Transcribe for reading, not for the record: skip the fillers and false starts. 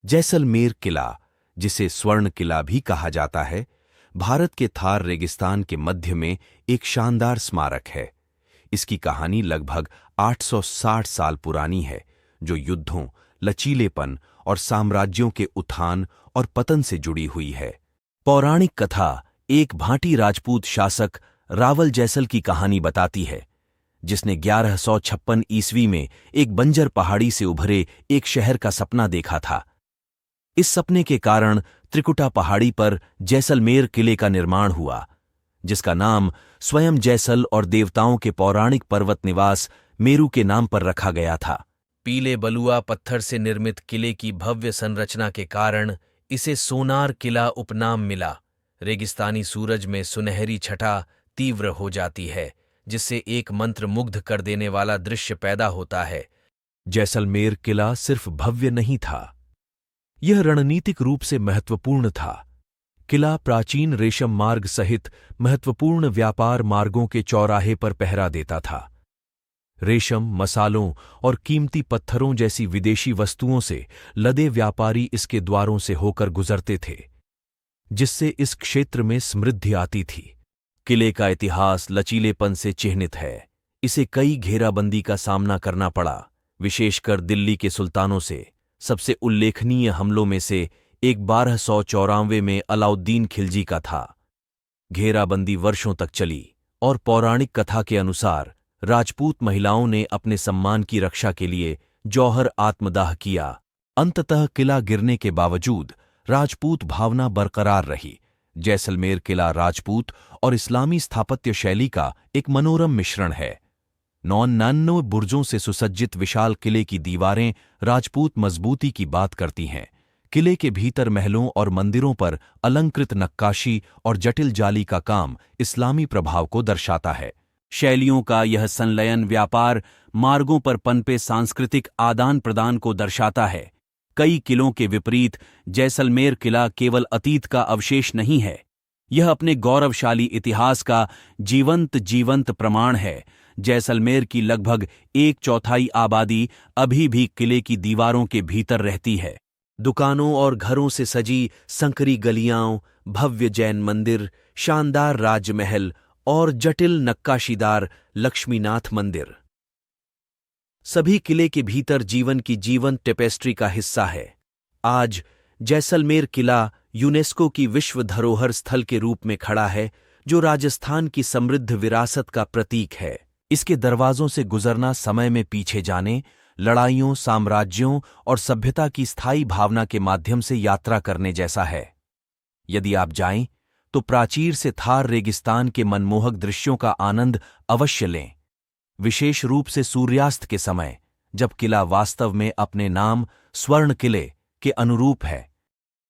जैसलमेर किला, जिसे स्वर्ण किला भी कहा जाता है, भारत के थार रेगिस्तान के मध्य में एक शानदार स्मारक है। इसकी कहानी लगभग 860 साल पुरानी है, जो युद्धों, लचीलेपन और साम्राज्यों के उत्थान और पतन से जुड़ी हुई है। पौराणिक कथा एक भाटी राजपूत शासक रावल जैसल की कहानी बताती है, जिसने 1156 ईस्वी में एक बंजर पहाड़ी से उभरे एक शहर का सपना देखा था। इस सपने के कारण त्रिकुटा पहाड़ी पर जैसलमेर किले का निर्माण हुआ, जिसका नाम स्वयं जैसल और देवताओं के पौराणिक पर्वत निवास मेरू के नाम पर रखा गया था। पीले बलुआ पत्थर से निर्मित किले की भव्य संरचना के कारण इसे सोनार किला उपनाम मिला। रेगिस्तानी सूरज में सुनहरी छटा तीव्र हो जाती है, जिससे एक मंत्र मुग्ध कर देने वाला दृश्य पैदा होता है। जैसलमेर किला सिर्फ भव्य नहीं था, यह रणनीतिक रूप से महत्वपूर्ण था। किला प्राचीन रेशम मार्ग सहित महत्वपूर्ण व्यापार मार्गों के चौराहे पर पहरा देता था। रेशम, मसालों और कीमती पत्थरों जैसी विदेशी वस्तुओं से लदे व्यापारी इसके द्वारों से होकर गुजरते थे, जिससे इस क्षेत्र में समृद्धि आती थी। किले का इतिहास लचीलेपन से चिह्नित है। इसे कई घेराबंदी का सामना करना पड़ा, विशेषकर दिल्ली के सुल्तानों से। सबसे उल्लेखनीय हमलों में से एक 1294 में अलाउद्दीन खिलजी का था। घेराबंदी वर्षों तक चली और पौराणिक कथा के अनुसार राजपूत महिलाओं ने अपने सम्मान की रक्षा के लिए जौहर आत्मदाह किया। अंततः किला गिरने के बावजूद राजपूत भावना बरकरार रही। जैसलमेर किला राजपूत और इस्लामी स्थापत्य शैली का एक मनोरम मिश्रण है। 99 बुर्जों से सुसज्जित विशाल किले की दीवारें राजपूत मजबूती की बात करती हैं। किले के भीतर महलों और मंदिरों पर अलंकृत नक्काशी और जटिल जाली का काम इस्लामी प्रभाव को दर्शाता है। शैलियों का यह संलयन व्यापार मार्गों पर पनपे सांस्कृतिक आदान प्रदान को दर्शाता है। कई किलों के विपरीत जैसलमेर किला केवल अतीत का अवशेष नहीं है, यह अपने गौरवशाली इतिहास का जीवंत प्रमाण है। जैसलमेर की लगभग 1/4 आबादी अभी भी किले की दीवारों के भीतर रहती है। दुकानों और घरों से सजी संकरी गलियां, भव्य जैन मंदिर, शानदार राजमहल और जटिल नक्काशीदार लक्ष्मीनाथ मंदिर सभी किले के भीतर जीवन की जीवंत टेपेस्ट्री का हिस्सा है। आज जैसलमेर किला यूनेस्को की विश्व धरोहर स्थल के रूप में खड़ा है, जो राजस्थान की समृद्ध विरासत का प्रतीक है। इसके दरवाजों से गुजरना समय में पीछे जाने, लड़ाइयों, साम्राज्यों और सभ्यता की स्थायी भावना के माध्यम से यात्रा करने जैसा है। यदि आप जाएं, तो प्राचीर से थार रेगिस्तान के मनमोहक दृश्यों का आनंद अवश्य लें, विशेष रूप से सूर्यास्त के समय, जब किला वास्तव में अपने नाम स्वर्ण किले के अनुरूप है।